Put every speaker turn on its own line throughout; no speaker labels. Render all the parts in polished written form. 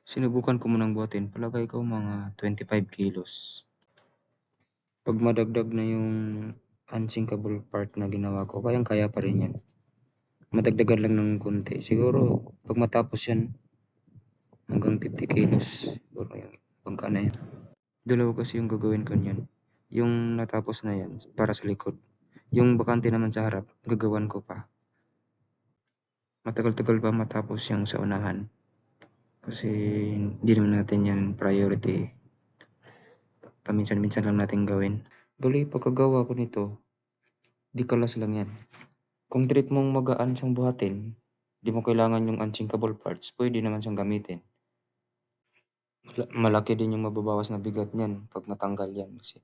Sinubukan ko munang buhatin, palagay ko mga 25 kilos. 'Pag madagdag na yung unsinkable part na ginawa ko, kayang-kaya pa rin 'yan. Madagdagan lang ng konti. Siguro 'pag matapos 'yan, hanggang 50 kilos siguro yung bangka na 'yan. Dalawa kasi yung gagawin ko niyan. Yung natapos na 'yan para sa likod. Yung bakante naman sa harap, gagawan ko pa. Matagal-tagal pa matapos yung sa unahan. Kasi hindi naman natin 'yan priority. Paminsan-minsan lang natin gawin. Bale pagkagawa ko nito, di kalas lang 'yan. Kung trip mong magaan siyang buhatin, di mo kailangan yung unsinkable parts, pwede naman siyang gamitin. Malaki din yung mababawas na bigat niyan 'pag matanggal 'yan kasi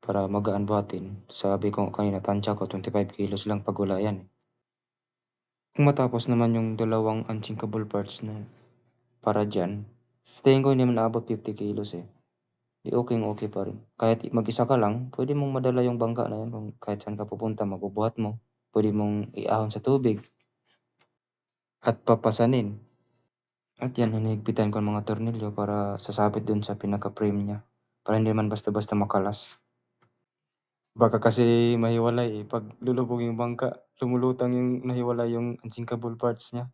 para magaan buhatin. Sabi ko kanina tantya ko 25 kilos lang 'pag wala 'yan, eh. Kung matapos naman yung dalawang unsinkable parts na para diyan, sa tingin ko hindi naman aabot 50 kilos, eh. Di okey pa rin. Kahit mag-isa ka lang, pwede mong madala yung bangka na 'yan kung kahit saan ka pupunta mabubuhat mo. Pwede mong iahon sa tubig at papasanin. At 'yan hinihigpitan ko ang mga tornilyo para sasabit dun sa pinaka-frame niya, para hindi naman basta-basta makalas. Baka kasi mahiwalay, eh, 'pag lulubog yung bangka, lumulutang yung nahiwalay yung unsinkable parts niya.